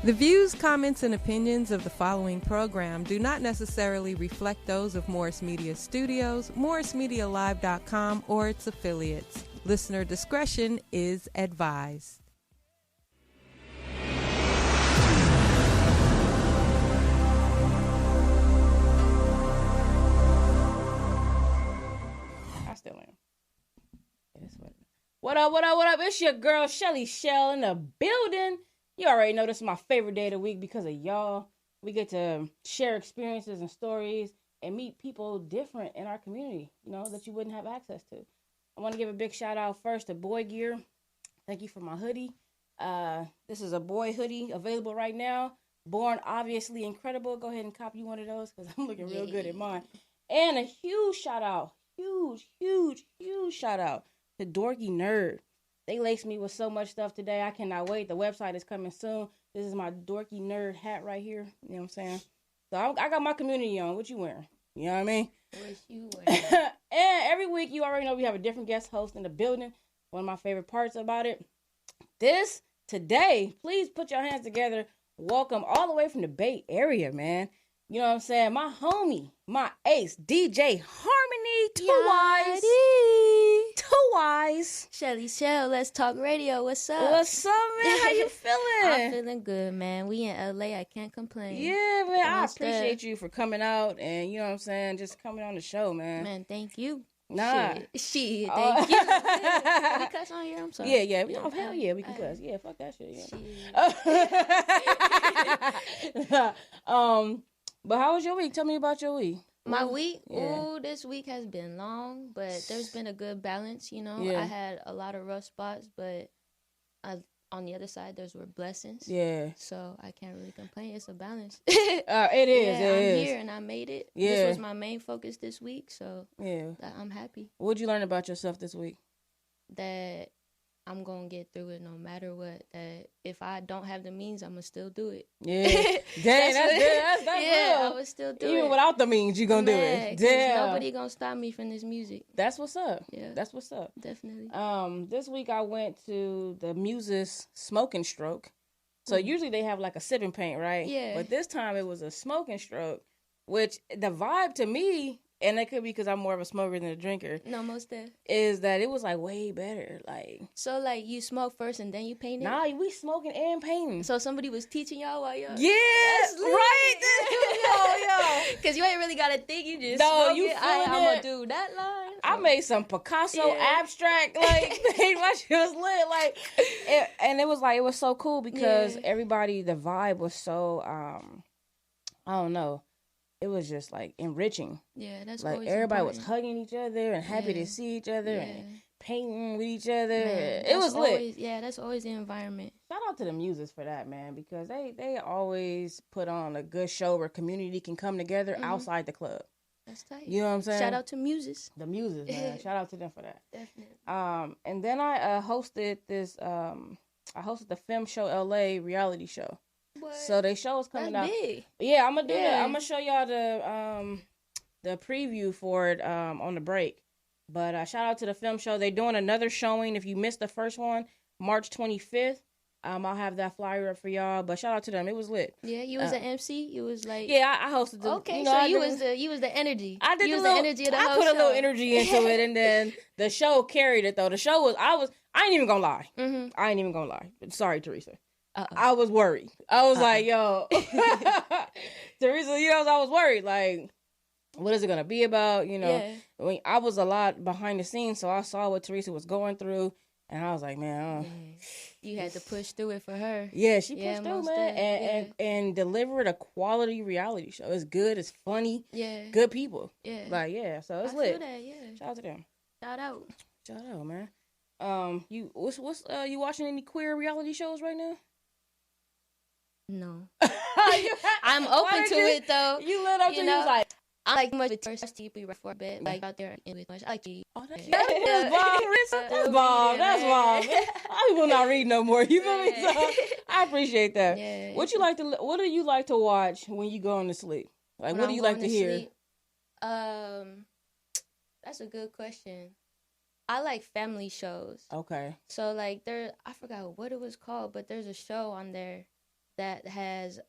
The views, comments, and opinions of the following program do not necessarily reflect those of Morris Media Studios, MorrisMediaLive.com, or its affiliates. Listener discretion is advised. I still am. What up, what up, what up? It's your girl, Chelley Chelle, in the building. You already know this is my favorite day of the week because of y'all. We get to share experiences and stories and meet people different in our community, you know, that you wouldn't have access to. I want to give a big shout out first to Boy Gear. Thank you for my hoodie. This is a boy hoodie available right now. Born Obviously Incredible. Go ahead and copy one of those because I'm looking real good at mine. And a huge shout out, huge shout out to Dorky Nerd. They laced me with so much stuff today. I cannot wait. The website is coming soon. This is my Dorky Nerd hat right here. You know what I'm saying? So I got my community on. What you wearing? You know what I mean? What you wearing? And every week, you already know we have a different guest host in the building. One of my favorite parts about it. Today, please put your hands together. Welcome all the way from the Bay Area, man. You know what I'm saying? My homie, my ace, DJ Harmonyy, Two Wise. Chelley Chelle, LesTalk Radio. What's up? What's up, man? How you feeling? I'm feeling good, man. We in LA. I can't complain. Yeah, man. I appreciate you for coming out and, you know what I'm saying, just coming on the show, man. Man, thank you. Nah. Shit, thank you. Can we cuss on here? I'm sorry. Yeah. Oh, hell yeah, we can cuss. Yeah, fuck that shit. Yeah. But how was your week? Tell me about your week. My week? Yeah. Ooh, this week has been long, but there's been a good balance, you know. Yeah. I had a lot of rough spots, but on the other side, those were blessings. Yeah. So I can't really complain. It's a balance. It is. Yeah, it I'm is. here and I made it. Yeah. This was my main focus this week, so Yeah. I'm happy What'd you learn about yourself this week? that I'm going to get through it no matter what. That if I don't have the means, I'm going to still do it. Yeah. Dang, that's good. That's yeah, real. I would still do it. Even without the means, you gonna do it. 'Cause Damn. nobody going to stop me from this music. That's what's up. Yeah. That's what's up. Definitely. This week I went to the Muses Smoking Stroke. So usually they have like a sipping paint, right? Yeah. But this time it was a smoking stroke, which the vibe to me, and it could be because I'm more of a smoker than a drinker, No, most deaf. is that it was like way better. Like, So, like, you smoke first and then you paint it? nah, we smoking and painting. So somebody was teaching y'all while y'all... Yeah, That's lit. right. Yo. Because you ain't really got to think. You just No, smoke you it. feeling I'm going it. to do that line. I made some Picasso abstract, like, my shit was lit, like, and it was so cool because everybody, the vibe was so, I don't know, it was just, like, enriching. Yeah, that's like, always everybody important. was hugging each other and happy to see each other and painting with each other. Man, It was lit. always, yeah, that's always the environment. Shout out to the Muses for that, man, because they always put on a good show where community can come together outside the club. That's tight. You know what I'm saying? Shout out to Muses. The Muses, man. Shout out to them for that. Definitely. And then I hosted this. I hosted the Film Show LA reality show. What? So they show is coming That's out. big. Yeah, I'm gonna do that. Yeah. I'm gonna show y'all the preview for it on the break. But shout out to the Film Show. They're doing another showing. If you missed the first one, March 25th. I'll have that flyer up for y'all. But shout out to them. It was lit. Yeah, you was an MC. You was like, Yeah, I hosted the. okay, you know, so I you did- was the energy. I did you the was little, the energy of the I whole put a little show. energy into it, and then the show carried it. Though the show was, I ain't even gonna lie. Mhm. I ain't even gonna lie. Sorry, Teresa. Uh-oh. I was worried. I was like, yo, Teresa, you know, I was worried. Like, what is it gonna be about? You know, Yeah. I was a lot behind the scenes, so I saw what Teresa was going through, and I was like, man, You had to push through it for her. yeah, she pushed Yeah, through, most man, def, and delivered a quality reality show. It's good, it's funny, Yeah. good people. Yeah. Like, yeah, so it's I lit. feel that, yeah. Shout out to them. Shout out. Shout out, man. You you watching any queer reality shows right now? No. You- I'm Why open did to you- it though. You lit up to You you was know, like, I like much with first TV right for a bit. Like out there in with much. I like to oh, that's Yeah. bomb. That's bomb. That's bomb. I will not read no more. You feel me? So I appreciate that. Yeah. What do you like to watch when you go to sleep? Like, When what do I'm you like going to hear? sleep, that's a good question. I like family shows. Okay. So like I forgot what it was called, but there's a show on there that has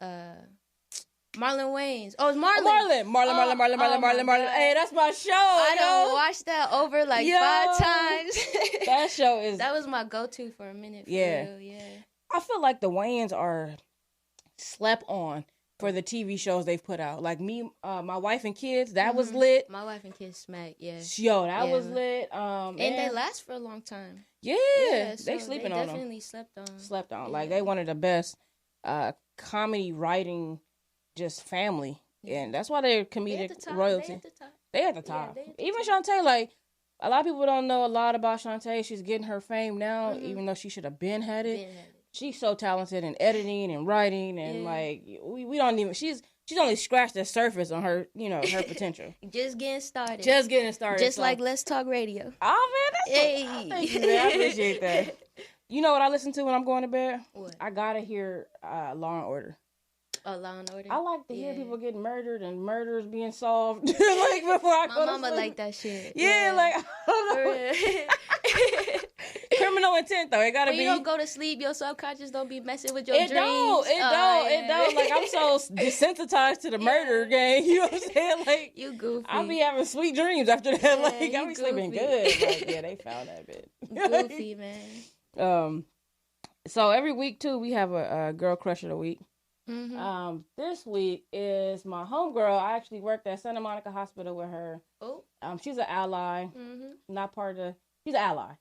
Marlon Wayans. Oh, it's Marlon. Marlon. Hey, that's my show. I done watched that over like 5 times. That show is. That was my go-to for a minute. For real, yeah. I feel like the Wayans are slept on for the TV shows they've put out. Like me, My Wife and Kids, that was lit. My Wife and Kids smack, yeah. Yo, that was lit. And they last for a long time. Yeah, so they sleeping on them. Definitely slept on. Slept on. Like they one of the best comedy writing just family. And that's why they're comedic royalty. They at the top. Even Shantae, like a lot of people don't know a lot about Shantae. She's getting her fame now, even though she should have been had it. She's so talented in editing and writing, and like we don't even. She's only scratched the surface on her, her potential. Just getting started. Just so. Like LesTalk Radio. Oh man, thank you, man. I appreciate that. You know what I listen to when I'm going to bed? What? I gotta hear Law and Order. Oh, Law and Order. I like to hear people getting murdered and murders being solved. Like before I go to sleep. My mama like that shit. Yeah, like I don't know. Criminal intent though. It gotta be. When you don't go to sleep, your subconscious don't be messing with your dreams. It don't. Like I'm so desensitized to the murder game. You know what I'm saying? Like you goofy. I'll be having sweet dreams after that. Yeah, like I'll be sleeping good. Like, yeah, they found that bit. Goofy, man. So every week too, we have a girl crush of the week. Mm-hmm. This week is my homegirl. I actually worked at Santa Monica Hospital with her. Oh. She's an ally. Mm-hmm. Not part of she's an ally.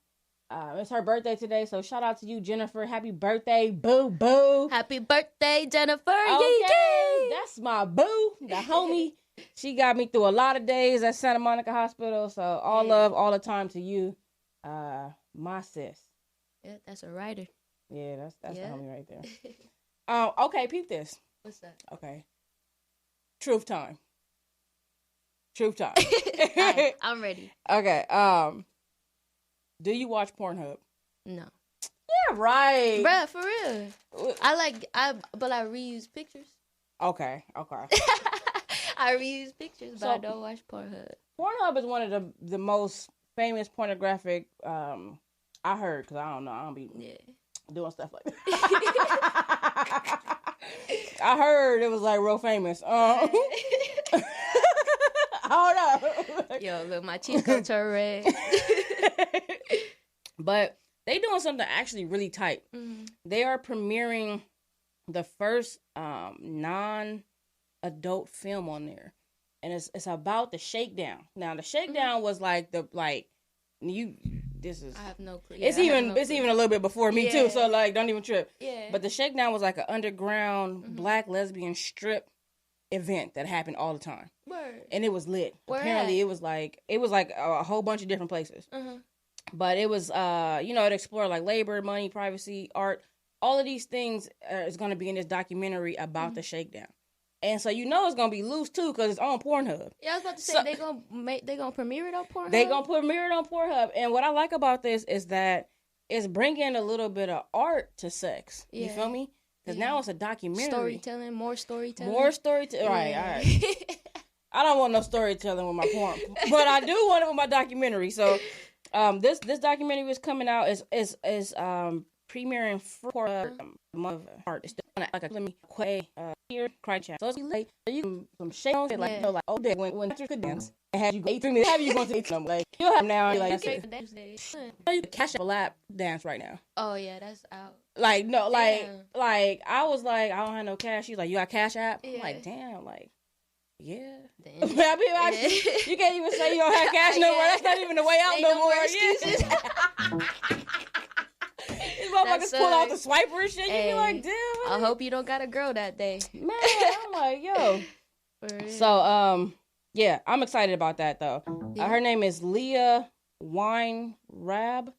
It's her birthday today, so shout out to you, Jennifer. Happy birthday, boo boo. Happy birthday, Jennifer. Okay, Yay. that's my boo, the homie. She got me through a lot of days at Santa Monica Hospital, so all love, all the time to you, my sis. Yeah, that's a writer. Yeah, that's the homie right there. Okay, peep this. What's that? Okay. Truth time. Right, I'm ready. Okay. Do you watch Pornhub? No. Yeah, right. Bruh, for real. But I reuse pictures. Okay. I reuse pictures, but I don't watch Pornhub. Pornhub is one of the most famous pornographic, I heard, because I don't know, I don't be doing stuff like that. I heard it was like real famous. I don't know. Yo, look, my cheeks go turn red. But they doing something actually really tight. Mm-hmm. They are premiering the first non-adult film on there, and it's about the shakedown. Now the shakedown was like This is. I have no clue. It's even a little bit before me too. So like, don't even trip. Yeah. But the shakedown was like an underground black lesbian strip event that happened all the time. Word. And it was lit. Where Apparently, at? it was like a whole bunch of different places. But it was it explored like labor, money, privacy, art. All of these things is going to be in this documentary about the shakedown. And so it's gonna be loose too because it's on Pornhub. Yeah, I was about to say they gonna premiere it on Pornhub. They gonna premiere it on Pornhub. And what I like about this is that it's bringing a little bit of art to sex. Yeah. You feel me? Because now it's a documentary. More storytelling. Yeah. All right. I don't want no storytelling with my porn, but I do want it with my documentary. So, this documentary is coming out is premiering for month of art. It's like a here cry chat. So it's like you can some shake on it like when you could dance and have you going to eat them like you'll have now like you can cash up a lap dance right now. Oh yeah, that's out. Like no, like I was like I don't have no cash. She's like you got Cash App. I'm like damn, like yeah. You can't even say you don't have cash no more. That's not even the way out no more. Excuses. These motherfuckers pull out the swiper and shit. You be like, damn. I hope you don't got a girl that day. Man, I'm like, yo. So, yeah, I'm excited about that though. Her name is Leah Weinrab.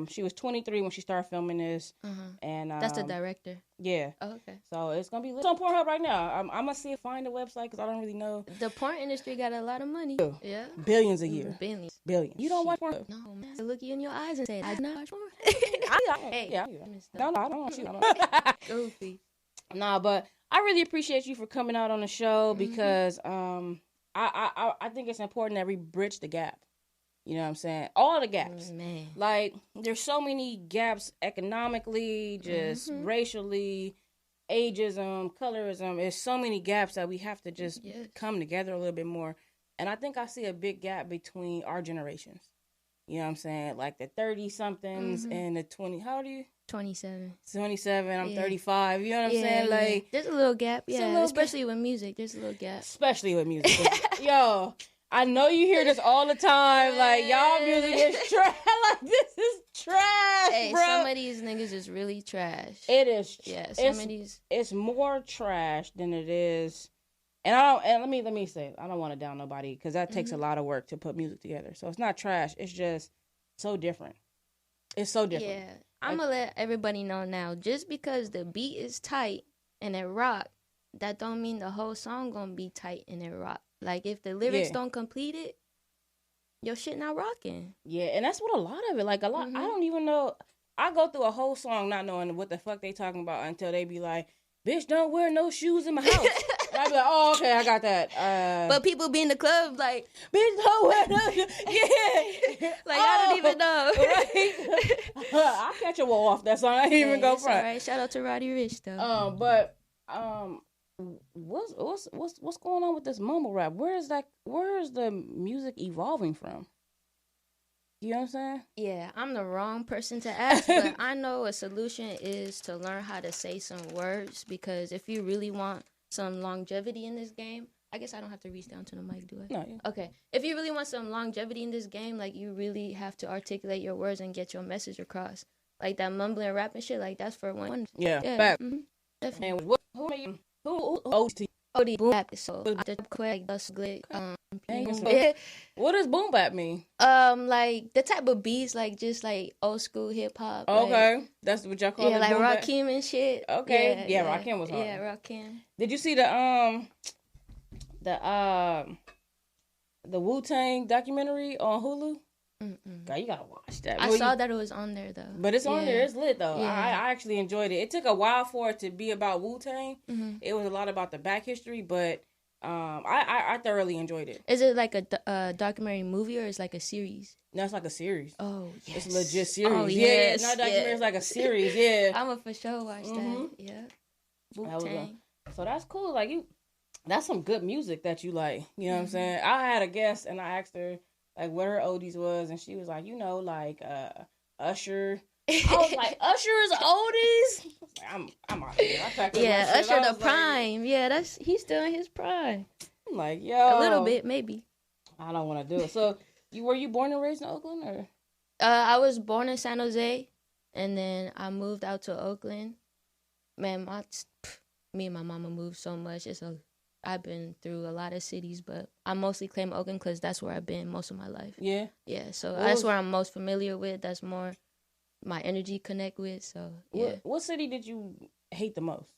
She was 23 when she started filming this, and that's the director. Yeah. Oh, okay. So it's gonna be lit. It's on Pornhub right now. I'm gonna find the website because I don't really know. The porn industry got a lot of money. Yeah. Billions a year. Billions. You don't watch porn? No, man. I look you in your eyes and say, I do not watch porn. No, I don't want you. Goofy. Nah, but I really appreciate you for coming out on the show because I think it's important that we bridge the gap. You know what I'm saying? All the gaps. Man. Like, there's so many gaps economically, just racially, ageism, colorism. There's so many gaps that we have to just come together a little bit more. And I think I see a big gap between our generations. You know what I'm saying? Like the 30-somethings and the 20. How old are you? 27. 27. I'm 35. You know what I'm saying? Like there's a little gap. Yeah, especially with music. There's a little gap. Especially with music. Yo, I know you hear this all the time. Like, y'all music is trash. Like, this is trash, hey, bro. Some of these niggas is really trash. It is. Yeah, some of these. It's more trash than it is. And I don't. And let me say, I don't want to down nobody because that takes a lot of work to put music together. So it's not trash. It's just so different. It's so different. Yeah, I'm gonna let everybody know now. Just because the beat is tight and it rock, that don't mean the whole song gonna be tight and it rock. Like, if the lyrics don't complete it, your shit not rocking. Yeah, and that's what a lot of it. Like, a lot, I don't even know. I go through a whole song not knowing what the fuck they talking about until they be like, bitch, don't wear no shoes in my house. And I be like, oh, okay, I got that. But people be in the club like, bitch, don't wear no shoes. Yeah. Like, I don't even know. Right? I'll catch a wall off that song. I didn't even go front. All right. Shout out to Roddy Ricch, though. What's going on with this mumble rap? Where is the music evolving from? You know what I'm saying? Yeah, I'm the wrong person to ask, but I know a solution is to learn how to say some words, because if you really want some longevity in this game, I guess I don't have to reach down to the mic, do I? No. Yeah. Okay. If you really want some longevity in this game, like, you really have to articulate your words and get your message across. Like, that mumbling rap and shit, like, that's for one. Yeah. Back. Definitely. And who owes to you? OD boom bap, so the quick glick. What does boom bap mean? Like the type of beats, like just like old school hip hop. Okay, like, that's what y'all call it. Yeah, like Rakim and shit. Okay, yeah, Rakim was hard. Yeah, Rakim. Did you see the Wu-Tang documentary on Hulu? God, you gotta watch that. I saw that it was on there though. But it's on there. It's lit though. Yeah. I actually enjoyed it. It took a while for it to be about Wu-Tang. It was a lot about the back history, but I thoroughly enjoyed it. Is it like a documentary movie or is it like a series? No, it's like a series. Oh, yes. It's a legit series. Oh, yeah, not documentary. It's like a series. Yeah, I'm gonna for sure watch that. Yeah, Wu-Tang. So that's cool. Like that's some good music that you like. You know what I'm saying? I had a guest and I asked her like what her oldies was, and she was like, like Usher. I was like, Usher is oldies? I'm out here. Yeah, Usher the prime. Like, yeah, he's still in his prime. I'm like, yo. A little bit, maybe. I don't want to do it. So, were you born and raised in Oakland, or? I was born in San Jose, and then I moved out to Oakland. Man, me and my mama moved so much. I've been through a lot of cities, but I mostly claim Oakland because that's where I've been most of my life. Yeah? Yeah, so that's where I'm most familiar with. That's more my energy connect with, so yeah. What city did you hate the most?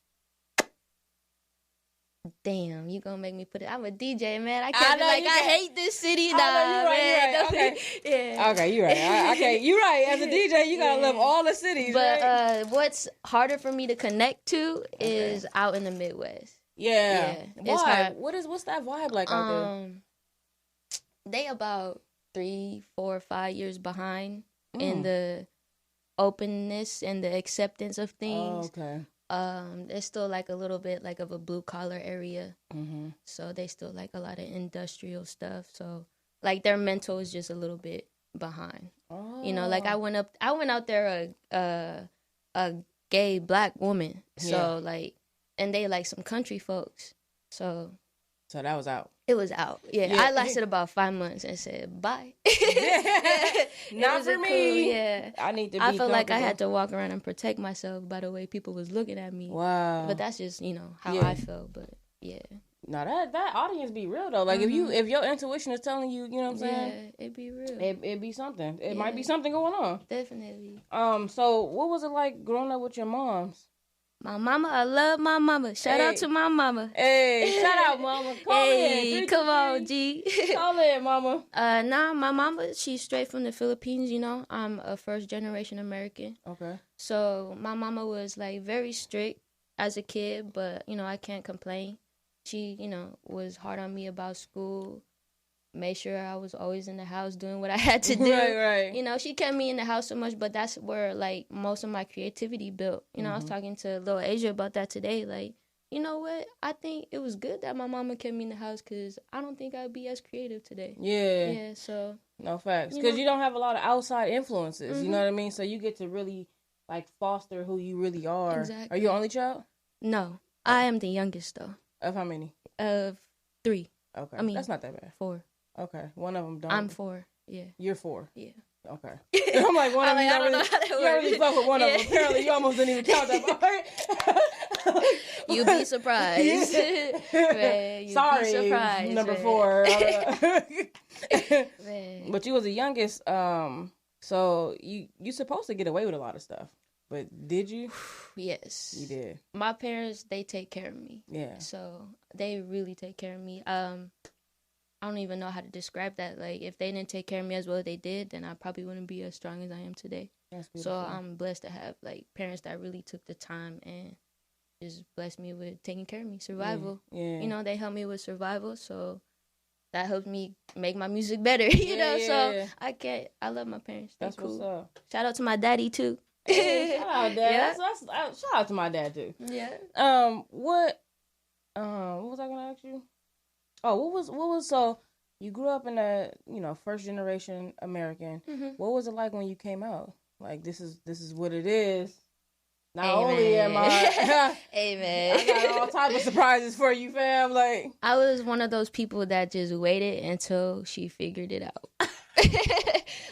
Damn, you gonna make me put it. I'm a DJ, man. I can't be like, I hate this city. Nah, man. Right. Okay. Yeah. Okay, you're right. Okay, you're right. As a DJ, you gotta love all the cities, but, right? What's harder for me to connect to is out in the Midwest. Yeah. It's hard. What's that vibe like out there? They about 3, 4, 5 years behind in the openness and the acceptance of things. Oh, okay. It's still like a little bit like of a blue collar area. So they still like a lot of industrial stuff. So like their mental is just a little bit behind. Oh. You know, like I went out there a gay black woman. So like, and they like some country folks. So that was out. It was out. Yeah. I lasted about 5 months and said bye. Not for me. Cool, yeah. I felt like I had to walk around and protect myself by the way people was looking at me. Wow. But that's just, how I felt. But yeah. No, that audience be real though. Like if your intuition is telling you, you know what I'm saying? Yeah, it'd be real. It'd be something. It might be something going on. Definitely. So what was it like growing up with your moms? My mama, I love my mama. Shout out to my mama. Hey, shout out, mama. Call in. Come on, G. Call in, mama. Nah, my mama, she's straight from the Philippines, I'm a first-generation American. Okay. So my mama was, like, very strict as a kid, but, I can't complain. She, was hard on me about school. made sure I was always in the house doing what I had to do. Right. You know, she kept me in the house so much, but that's where, like, most of my creativity built. You know, I was talking to Lul Asia about that today. Like, you know what? I think it was good that my mama kept me in the house because I don't think I'd be as creative today. Yeah, so. No, facts. Because you don't have a lot of outside influences. You know what I mean? So you get to really, like, foster who you really are. Exactly. Are you an only child? No. I am the youngest, though. Of how many? Of 3. Okay. I mean, that's not that bad. 4. Okay. One of them don't. I'm 4. Yeah. You're 4. Yeah. Okay. I'm like, one of them, you already fuck with one of them. Apparently, you almost didn't even count that part. You'd be surprised. Man, Sorry, be surprised, number man. 4. Man. But you was the youngest, so you supposed to get away with a lot of stuff. But did you? Yes. You did. My parents, they take care of me. Yeah. So they really take care of me. I don't even know how to describe that. Like, if they didn't take care of me as well as they did, then I probably wouldn't be as strong as I am today. So I'm blessed to have, like, parents that really took the time and just blessed me with taking care of me. Survival. Yeah. You know, they helped me with survival, so that helped me make my music better, you know? So I love my parents. They're That's cool. what's up. Shout out to my daddy, too. Hey, shout out, Dad. Yeah. Shout out to my dad, too. Yeah. What was I gonna ask you? Oh, what was so you grew up in a, first generation American. What was it like when you came out? Like, this is what it is. Not only am I Amen. I got all type of surprises for you, fam. Like, I was one of those people that just waited until she figured it out.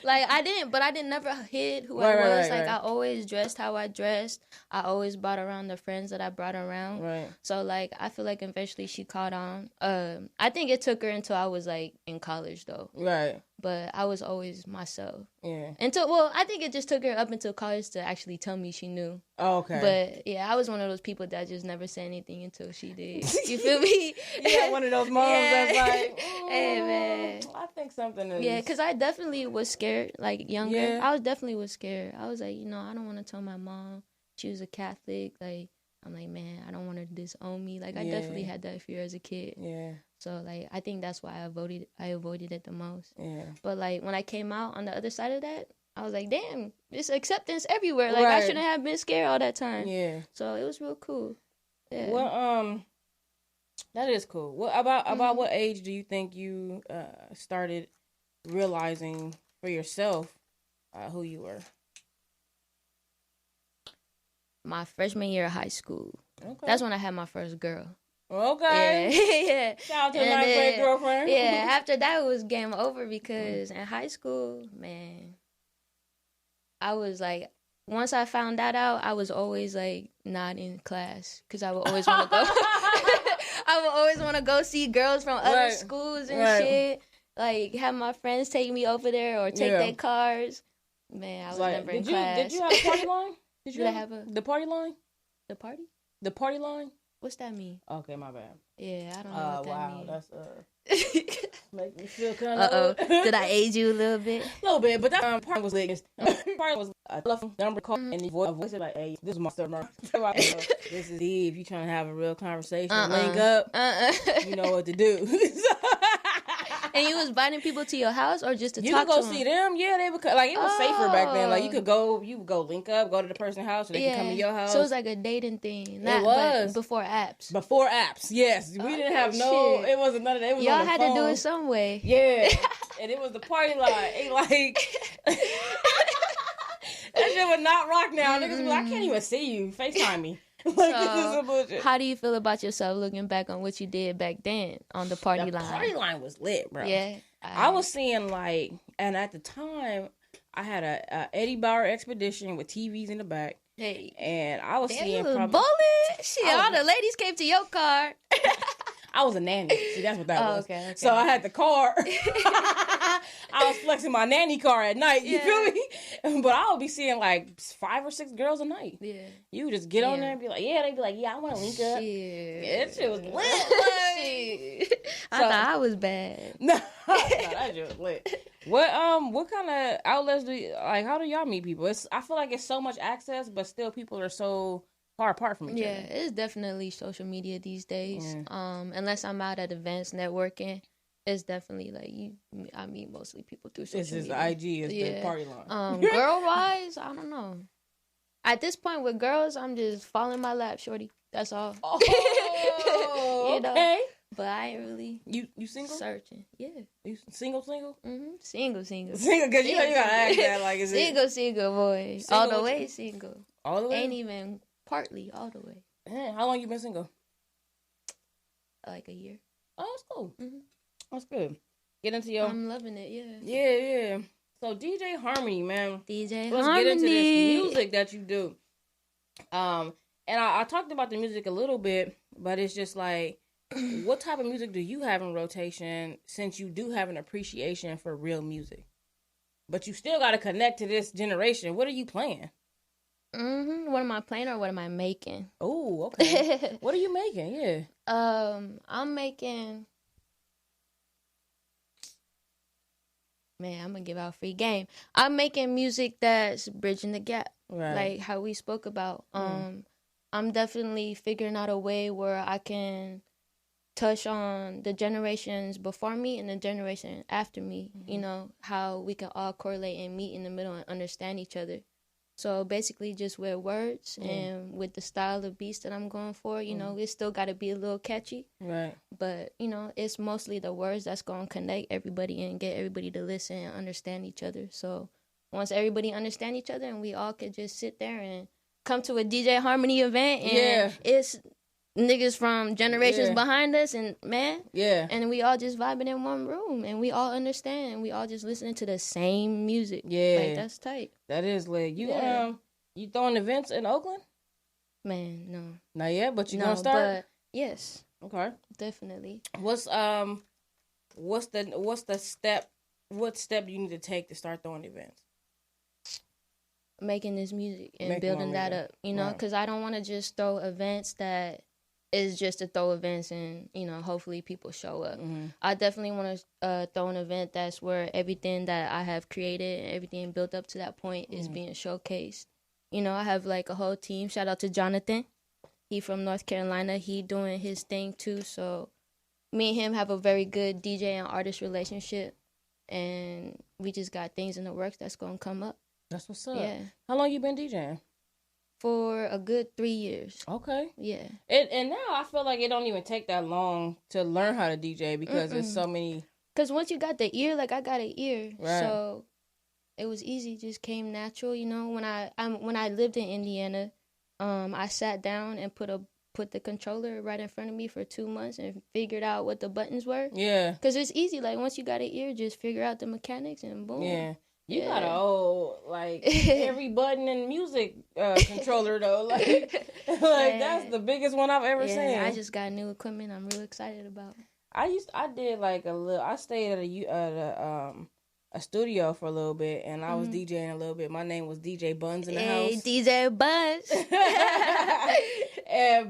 Like, I didn't never hid who I was. Like, I always dressed how I dressed. I always brought around the friends that I brought around. Right. So, like, I feel like eventually she caught on. I think it took her until I was, like, in college, though. Right. But I was always myself. Yeah. I think it just took her up until college to actually tell me she knew. Oh, okay. But, yeah, I was one of those people that just never said anything until she did. You feel me? Yeah, one of those moms that's like, hey, man. I think something is... Yeah, because I definitely was scared, like, younger. Yeah. I was scared. I was like, I don't want to tell my mom. She was a Catholic. Like, I'm like, man, I don't want her to disown me. Like, I definitely had that fear as a kid. Yeah. So, like, I think that's why I avoided it the most. Yeah. But, like, when I came out on the other side of that, I was like, damn, there's acceptance everywhere. Like, I shouldn't have been scared all that time. Yeah. So, it was real cool. Yeah. Well, that is cool. What about what age do you think you started realizing for yourself who you were? My freshman year of high school. Okay. That's when I had my first girl. Okay. Yeah. Shout out to the ninth grade girlfriend. Yeah, after that it was game over because in high school, man, I was like, once I found that out, I was always like not in class because I would always want to go. I would always want to go see girls from other schools and shit. Like, have my friends take me over there or take their cars. Man, I was never in class. Did you have a party line? Did I have the party line? The party? The party line? What's that mean? Okay, my bad. Yeah, I don't know what that means. That's make me feel kind of. Did I age you a little bit? A little bit, but that part was lit. Part was I left number call and the voice like, "Hey, this is my summer. This is Eve. If you trying to have a real conversation, link up. You know what to do." And you was inviting people to your house or just to you talk to them? You could go see them. Yeah, they would. Like, it was safer back then. Like, you would go link up, go to the person's house, or they could come to your house. So it was like a dating thing. It was. Before apps. Before apps, yes. We didn't have no, it wasn't none of that. It was y'all on the had phone. to do it some way. Yeah. And it was the party line. It like... That shit would not rock now. Niggas be like, I can't even see you. FaceTime me. Like, this is some bullshit. How do you feel about yourself looking back on what you did back then on the party line? The party line was lit, bro. Yeah. I was seeing, like, and at the time, I had a Eddie Bauer expedition with TVs in the back. Hey. And I was seeing probably... Bullet! Shit, all the ladies came to your car. I was a nanny. See, that's what that was. Okay. So I had the car. I was flexing my nanny car at night. You feel me? But I would be seeing like 5 or 6 girls a night. Yeah. You would just get on there and be like, they'd be like, I want to link up. Yeah, that shit was lit. Like. I thought I was bad. No, that shit was lit. What kind of outlets do you, like, how do y'all meet people? I feel like it's so much access, but still people are so far apart from each other. Yeah, it's definitely social media these days. Unless I'm out at events networking, It's definitely like I meet mostly people through social This is media. IG is the party line. Girl wise, I don't know. At this point with girls, I'm just falling my lap, shorty. That's all. Oh, you know? okay. But I ain't really you single? Searching. Yeah. You single? Mm-hmm. Single. Single, because you gotta act that like it's single boy. Single all the way single. All the way? Ain't even partly all the way. Man, how long you been single? Like a year. Oh, that's cool. Mm-hmm. That's good. Get into your... I'm loving it, yeah. Yeah. So, DJ Harmonyy, man. DJ Harmonyy. Let's get into this music that you do. And I talked about the music a little bit, but it's just like, what type of music do you have in rotation since you do have an appreciation for real music? But you still got to connect to this generation. What are you playing? What am I playing or what am I making? Oh, okay. What are you making? Yeah. I'm making... Man, I'm going to give out free game. I'm making music that's bridging the gap. Right. Like how we spoke about. I'm definitely figuring out a way where I can touch on the generations before me and the generation after me. You know, how we can all correlate and meet in the middle and understand each other. So basically just with words and with the style of beats that I'm going for, you know, it's still got to be a little catchy. Right. But, you know, it's mostly the words that's going to connect everybody and get everybody to listen and understand each other. So once everybody understand each other and we all could just sit there and come to a DJ Harmonyy event and it's niggas from generations behind us and and we all just vibing in one room and we all understand and we all just listening to the same music. Like that's tight. That is lit. You throwing events in Oakland? Man, no. Not yet, but you gonna start? But yes. Okay. Definitely. What step you need to take to start throwing events? Making this music and building that up, you know, because I don't want to just throw events that is just to throw events and, you know, hopefully people show up. I definitely want to throw an event that's where everything that I have created and everything built up to that point is being showcased. You know, I have like a whole team. Shout out to Jonathan. He from North Carolina. He doing his thing too. So me and him have a very good DJ and artist relationship. And we just got things in the works that's going to come up. That's what's up. Yeah. How long you been DJing? For a good 3 years. Okay. Yeah. And now I feel like it don't even take that long to learn how to DJ because there's so many. Because once you got the ear, like I got an ear, right. So it was easy, just came natural. You know, when I lived in Indiana, I sat down and put the controller right in front of me for 2 months and figured out what the buttons were. Yeah. Because it's easy. Like once you got an ear, just figure out the mechanics and boom. Yeah. You got a whole, like, every button in music controller, though. Like that's the biggest one I've ever seen. I just got new equipment I'm real excited about. I stayed at a studio for a little bit, and I was DJing a little bit. My name was DJ Buns in the house. DJ Buns.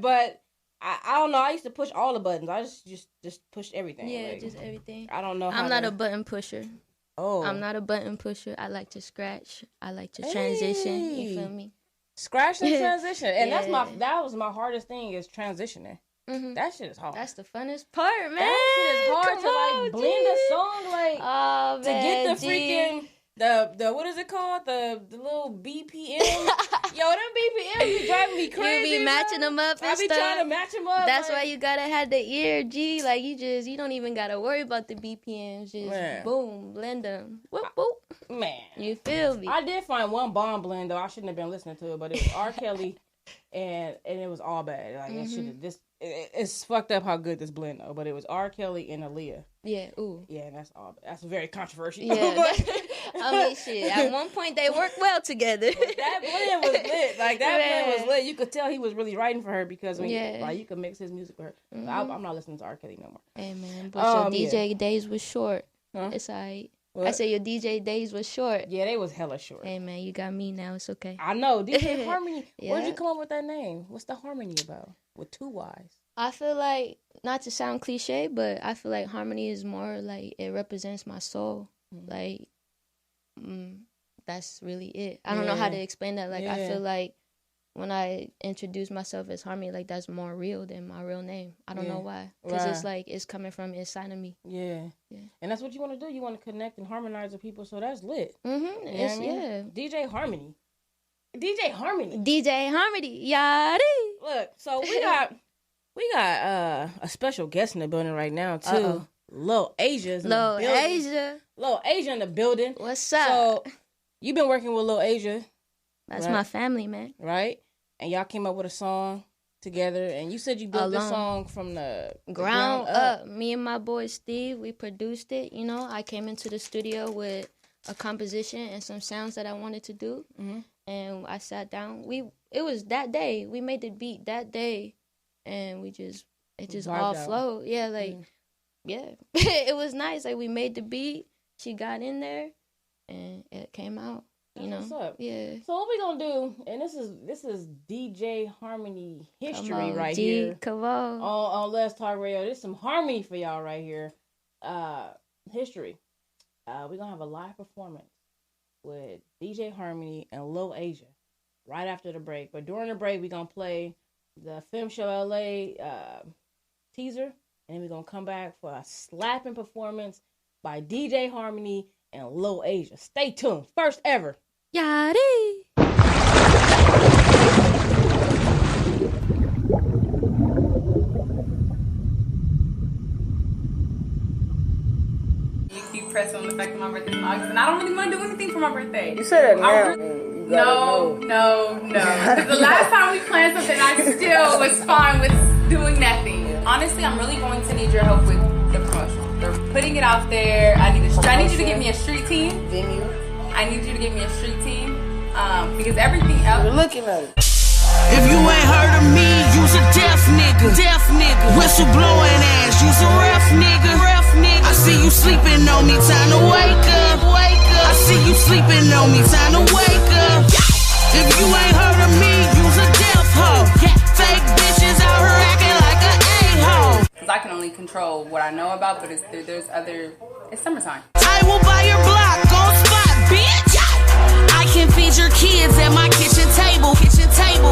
But I don't know. I used to push all the buttons. I just pushed everything. Yeah, like, just everything. I don't know how I'm not a button pusher. Oh. I'm not a button pusher. I like to scratch. I like to transition. You feel me? Scratch and transition. And that was my hardest thing is transitioning. That shit is hard. That's the funnest part, man. That shit is hard to blend a song to get the freaking the what is it called? The little BPM. Yo, them BPMs be driving me crazy. You be matching them up and I be stuff. trying to match them up. That's why you gotta have the ear, G. Like you don't even gotta worry about the BPMs. Just boom, blend them. Whoop, whoop. Man, you feel me? I did find one bomb blend though. I shouldn't have been listening to it, but it was R. Kelly, and it was all bad. Like it should have it's fucked up how good this blend though. But it was R. Kelly and Aaliyah. Yeah. Ooh. Yeah, that's very controversial. Yeah. I mean, shit. At one point, they worked well together. That blend was lit. Like that blend was lit. You could tell he was really writing for her because you could mix his music with her. I'm not listening to R. Kelly no more. Hey man, but your DJ days was short. Huh? It's alright. What? I said your DJ days was short. Yeah, they was hella short. Hey man, you got me now. It's okay. I know. DJ Harmonyy. Where'd you come up with that name? What's the Harmonyy about? With 2 Y's. I feel like, not to sound cliche, but I feel like Harmonyy is more like it represents my soul. Like, that's really it. I don't know how to explain that. Like, I feel like when I introduce myself as Harmony, like that's more real than my real name. I don't know why, because it's like it's coming from inside of me. Yeah, and that's what you want to do. You want to connect and harmonize with people, so that's lit. Mm-hmm. It's, DJ Harmonyy. DJ Harmonyy, yadi. Look, so we got a special guest in the building right now too. Lul Asia. Lul Asia. Lul Asia in the building. What's up? So you've been working with Lul Asia. That's my family, man. Right? And y'all came up with a song together, and you said you built this song from the ground up. Me and my boy Steve, we produced it. You know, I came into the studio with a composition and some sounds that I wanted to do, and I sat down. It was that day. We made the beat that day, and it just all flowed. Yeah, like it was nice. Like we made the beat, she got in there, and it came out. You know, what's up? Yeah. So what we gonna do? And this is DJ Harmonyy history right here. Come on LesTalk Radio. There's some harmony for y'all right here. History. We're gonna have a live performance with DJ Harmonyy and Lul Asia right after the break. But during the break, we're gonna play the Film Show LA teaser, and then we're gonna come back for a slapping performance by DJ Harmonyy and Lul Asia. Stay tuned. First ever. Yadi. You keep pressing on the fact that my birthday's in August, and I don't really want to do anything for my birthday. You said that now. No. Because the last time we planned something, I still was fine with doing nothing. Honestly, I'm really going to need your help with the promotion. They're putting it out there. I need you to give me a street team. Venue. I need you to give me a street team. Because everything else. We're looking at it. If you ain't heard of me, you's a deaf nigga. Whistle blowing ass, you's a rough nigga. I see you sleeping on me, time to wake up. I see you sleeping on me, time to wake up. If you ain't heard of me, you's a deaf hoe. Fake bitches out here acting like an a-hole. Because I can only control what I know about, but there's other. It's summertime. I will buy your block on spot, bitch. I can feed your kids at my kitchen table.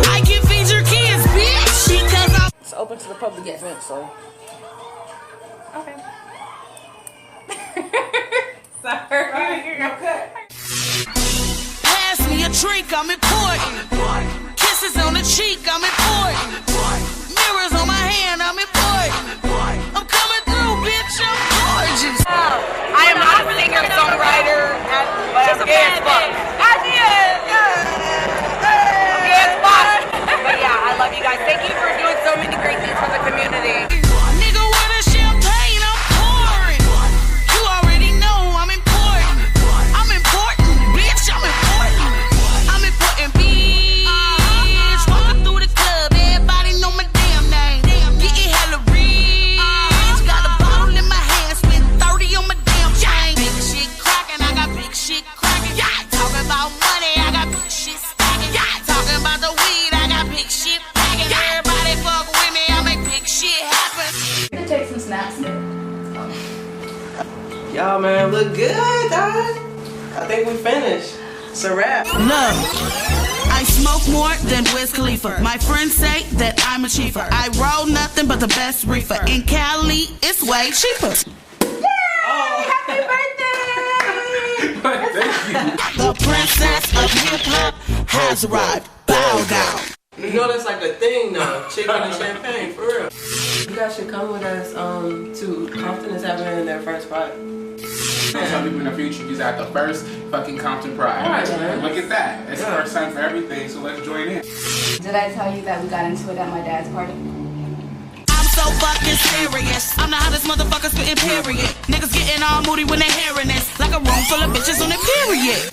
I can feed your kids, bitch. Because I'm. It's open to the public event, so. Okay. Sorry. Okay. Pass me a drink, I'm important. Kisses on the cheek, I'm important. Mirrors on my hand, I'm important. I'm coming through, bitch, I'm gorgeous. I am not a singer, songwriter, but I'm gay as fuck. I'm gay as fuck. But yeah, I love you guys. Thank you for doing so many great things for the community. Nigga, with a champagne, I'm pouring. You already know I'm important. I'm important, bitch, I'm important. I'm important, bitch. Walking through the club, everybody know my damn name. Getting hella rich. Got a bottle in my hand, spent 30 on my damn chain. Big shit cracking, I got big shit cracking. Talking about money, I got big shit stacking. Talking about the weed, I got big shit packing. Everybody fuck with me, I make big shit happen. You can take some snaps. Y'all, man, look good, dog. I think we finished. It's a wrap. Look, I smoke more than Wiz Khalifa. My friends say that I'm a cheaper. I roll nothing but the best reefer. In Cali, it's way cheaper. Happy birthday! Thank you. The princess of hip-hop has arrived. Bow down. You know that's like a thing now. Chicken and champagne, for real. You guys should come with us to Compton is having their first Pride. Some people in the future use at the first fucking Compton Pride. All right, man. Look at that. It's the first time for everything, so let's join in. Did I tell you that we got into it at my dad's party? I'm so fucking serious. I'm the hottest motherfucker spitting period. Niggas getting all moody when they hearing this. Like a room full of bitches on their period.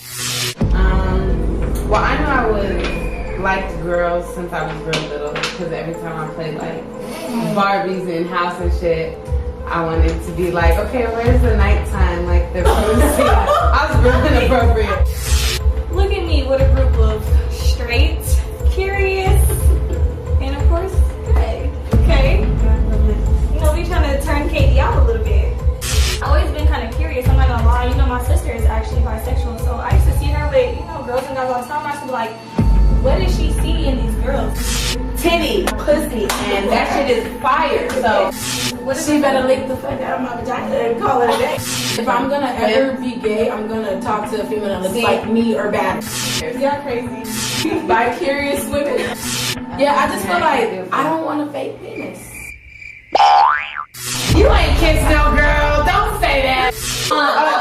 Well, I know I would like girls since I was real little, because every time I played like Barbies and house and shit, I wanted to be like, okay, where's the nighttime? Like the I was really inappropriate. Look at me with a group of straight, curious, and of course, gay. Okay? You know, we trying to turn Katie out a little bit. I've always been kind of curious, I'm not gonna lie. You know, my sister is actually bisexual, so I used to see her with, you know, girls and guys all the time. I used to be like, what does she see in these girls? titty, pussy, and that shit is fire. So She better lick the fuck out of my vagina and call it a day. If I'm gonna ever be gay, I'm gonna talk to a female that looks like me or bad. Y'all crazy. Bi-curious women. Yeah, I just feel like I don't want a fake penis. you ain't kiss no girl. Don't say that.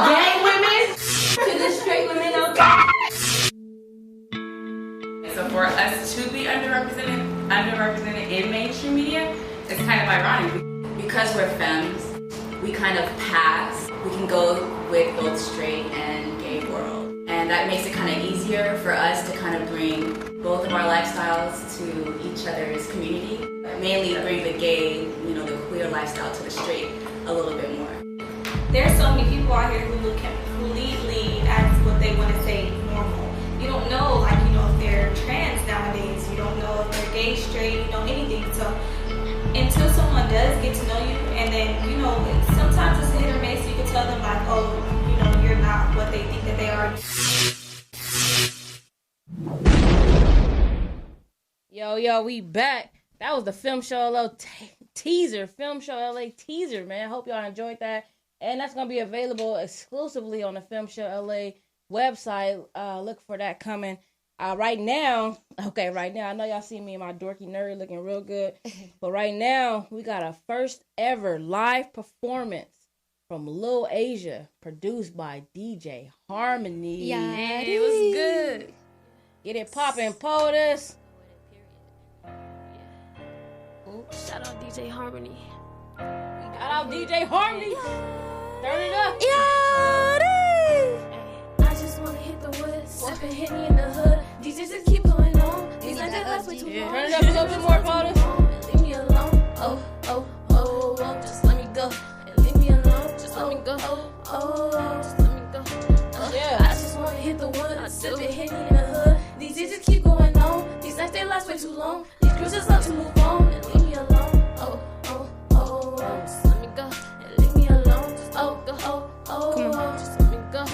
Gay women To the straight women, okay? So for us to be underrepresented in mainstream media, it's kind of ironic. Because we're femmes, we kind of pass. We can go with both straight and gay world. And that makes it kind of easier for us to kind of bring both of our lifestyles to each other's community. Mainly bring the gay, the queer lifestyle to the straight a little bit more. There's so many people out here who completely act what they want to say normal. You don't know, if they're trans nowadays. You don't know if they're gay, straight, anything. So until someone does get to know you, and then, sometimes it's a hit or miss. You can tell them you're not what they think that they are. Yo, we back. That was the Film Show LA teaser. Film Show LA teaser, man. Hope y'all enjoyed that. And that's going to be available exclusively on the Film Show LA website. Look for that coming. Right now, I know y'all see me in my dorky nerd looking real good. But right now, we got a first ever live performance from Lul Asia, produced by DJ Harmonyy. Yeah, it was good. Get it poppin', POTUS. Shout out DJ Harmonyy. Shout out DJ Harmonyy. Turn it up. I just wanna hit the woods, sippin' Henny in the hood. These just keep going on. These nights they last way too long. Turn it up a little bit more, POTUS. Leave me alone. Oh, just let me go. And leave me alone. Just let me go. Oh, just let me go. Yeah. I just wanna hit the woods, sippin' Henny in the hood. These just keep going on. These nights they last way too long. These girls just love to move on and leave me alone. Oh, just let me go. And leave me alone. Just let me go. Just let me go.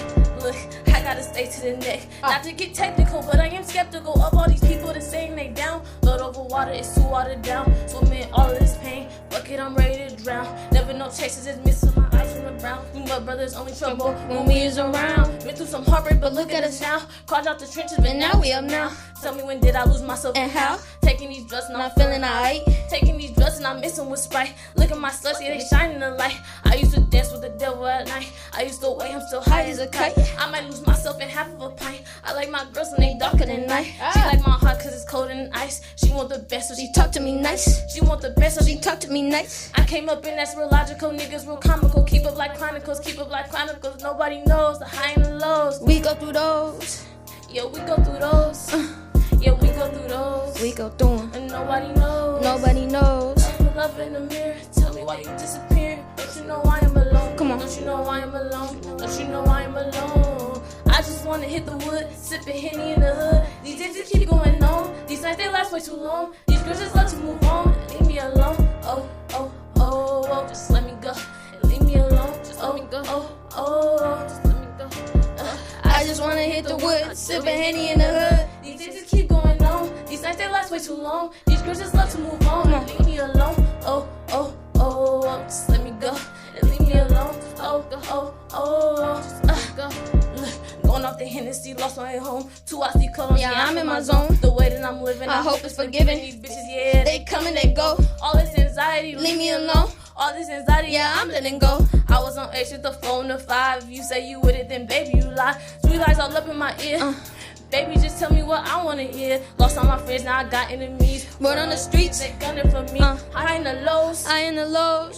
Look, I gotta stay to the neck. Not to get technical, but I am skeptical of all these people that saying they down. Blood over water, it's too watered down. Swimming in all of this pain. Fuck it, I'm ready to drown. Never no chases, it's missing my eyes from the brown. But brothers only trouble when we is around. Been through some heartbreak, but look at us now. Crawled out the trenches, but now we up now. Tell me when did I lose myself and how? Taking these drugs and I'm feeling alright. Taking these drugs and I'm missing with spite. Look at my sluts, yeah, they shine in the light. I used to dance with the devil at night. I used to wait, I'm still high as a kite. I might lose myself in half of a pint. I like my girls when they darker than night. She like my heart cause it's cold and ice. She want the best so she talk to me nice. She want the best so she talk to me nice. I came up in that's real logical, niggas real comical. Keep up like chronicles, Nobody knows the high and the lows. We go through those. Yeah, we go through those. Yeah, we go through those. We go through them. And nobody knows. Love in the mirror. Tell me why you disappear. Don't you know I am alone? Come on. Don't you know I am alone? Don't you know I am alone? I just wanna hit the wood, sippin' Henny in the hood. These days just keep going on. These nights they last way too long. These girls just love to move on. Leave me alone. Oh, just let me go. And leave me alone. Just let me go. Oh, just let me go. I just wanna hit the wood, sippin' Henny in the hood. These days just keep going on. These nights they last way too long. These girls just love to move on. Leave me alone. Oh, just let me go. And leave me alone. Just let me go. Look, going off the Hennessy, lost my way home. 2 icy colors, yeah, I'm in my zone. The way that I'm living, I hope it's forgiven. These bitches, yeah, they come and they go. All this anxiety, leave me alone. All this anxiety, yeah, I'm letting go. I was on 8 with the phone to 5. If you say you with it, then baby, you lie. Sweet lies all up in my ear. Baby, just tell me what I wanna hear. Lost all my friends, now I got enemies. Word on the streets, they gunning for me. High in the lows.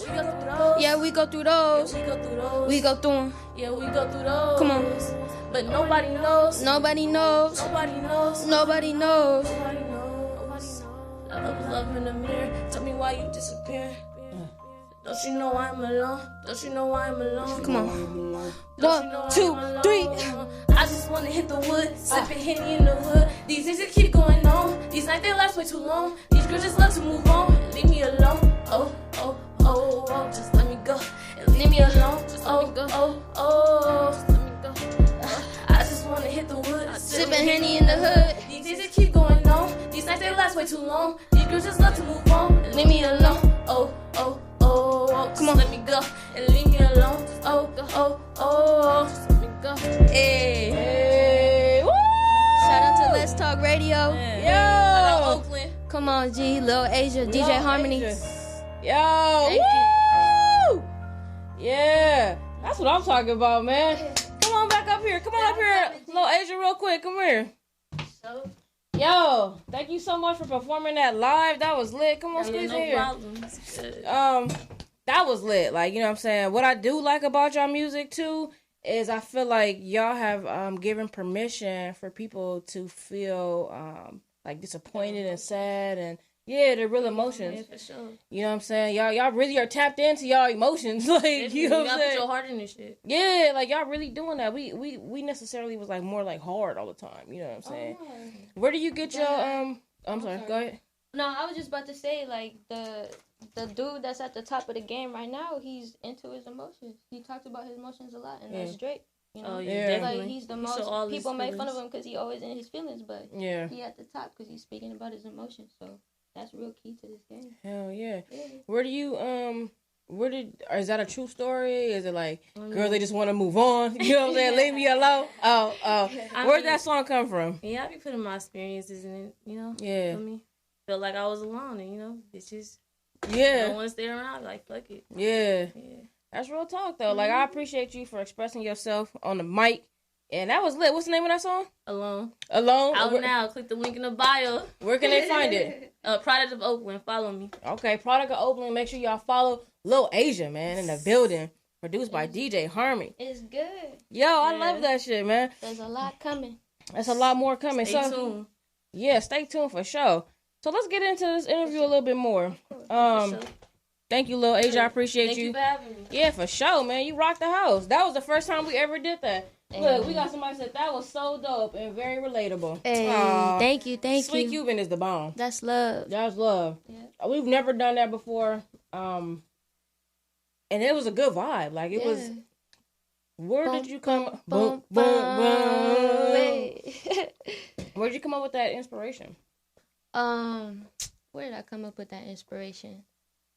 We go through those. Yeah, we go through those. We go through them. Yeah, we go through those. Come on. But nobody knows. Nobody knows. Love in the mirror. Tell me why you disappear. Don't you know I'm alone? Come on. 1, 2, 3. I just wanna hit the wood, sippin' Henny in the hood. These days just keep going on. These nights they last way too long. These girls just love to move on. Leave me alone. Oh, just let me go. And leave me alone. Just let me go. Just let me go. I just wanna hit the wood, sippin' Henny in the hood. These days just keep going on. These nights they last way too long. These These girls just love to move on and leave me alone. Oh, oh, oh, oh. Come on, let me go and leave me alone. Oh, oh, oh, just let me go. Hey, hey, woo! Shout out to Let's Talk Radio. Yo! Shout out Oakland. Come on, G, Lul Asia, DJ Harmonyy. Yo! Thank Woo! Yeah, that's what I'm talking about, man. Come on back up here. Come on up here, Lul Asia, real quick. Come here. Yo, thank you so much for performing that live. That was lit. Come on, squeeze in here. That was lit. Like, you know what I'm saying? What I do like about y'all music, too, is I feel like y'all have given permission for people to feel like disappointed and sad and the real emotions. Yeah, for sure. You know what I'm saying? Y'all really are tapped into y'all emotions. Like, you know what I'm saying? Put your heart in this shit. Yeah, like y'all really doing that. We necessarily was like more like hard all the time. You know what I'm saying? Where do you get your I'm sorry. Go ahead. No, I was just about to say, like, the dude that's at the top of the game right now, he's into his emotions. He talks about his emotions a lot, and that's Drake. You know, like he's the most. People make fun of him because he always in his feelings, but he at the top because he's speaking about his emotions. So that's real key to this game. Hell yeah. Where do you is that a true story? Is it like girls they just want to move on? You know what I'm saying? Leave me alone. Where'd that song come from? Yeah, I be putting my experiences in it. You know. Yeah. For me, felt like I was alone, and you know, bitches. Yeah. Don't want to stay around. Like fuck it. Yeah. That's real talk though. Like I appreciate you for expressing yourself on the mic. And that was lit. What's the name of that song? Alone. Alone? Now. Click the link in the bio. Where can they find it? Product of Oakland. Follow me. Okay, Product of Oakland. Make sure y'all follow Lul Asia, man, in the building. Produced by DJ Harmonyy. It's good. Yo, I love that shit, man. There's a lot coming. There's a lot more coming. Stay tuned. Yeah, stay tuned for sure. So let's get into this interview a little bit more. Thank you, Lul Asia. I appreciate Thank you for having me. Yeah, for sure, man. You rocked the house. That was the first time we ever did that. Look, we got somebody said that was so dope and very relatable. Hey, thank you. Sweet Cuban is the bomb. That's love. That's love. Yeah. We've never done that before. And it was a good vibe. Like, it was... Where did you come... Boom, boom, boom. Where did you come up with that inspiration? Where did I come up with that inspiration?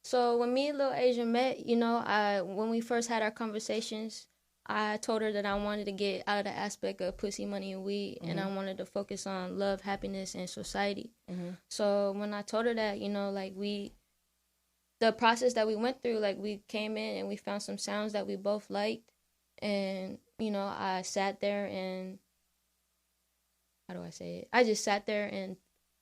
So when me and Lul Asia met, you know, when we first had our conversations, I told her that I wanted to get out of the aspect of pussy, money, and weed, and I wanted to focus on love, happiness, and society. So when I told her that, you know, like the process that we went through, like we came in and we found some sounds that we both liked, and, you know, I sat there and, how do I say it? I just sat there and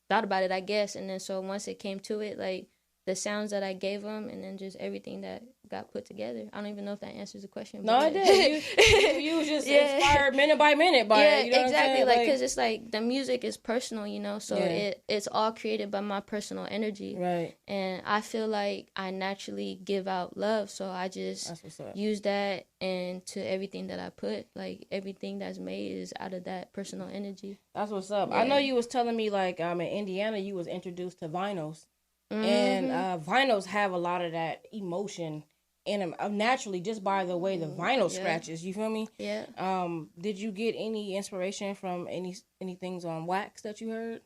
thought about it, I guess, and then so once it came to it, like, the sounds that I gave him, and then just everything that got put together. I don't even know if that answers the question. No, it did. You was just inspired minute by minute by it. You know exactly. Like, because it's like the music is personal, you know, so it's all created by my personal energy. Right. And I feel like I naturally give out love, so I just use that into everything that I put. Like, everything that's made is out of that personal energy. That's what's up. I know you was telling me, like, in Indiana, you was introduced to vinyls. And vinyls have a lot of that emotion in them naturally just by the way the vinyl scratches. You feel me? Yeah. Did you get any inspiration from any things on wax that you heard?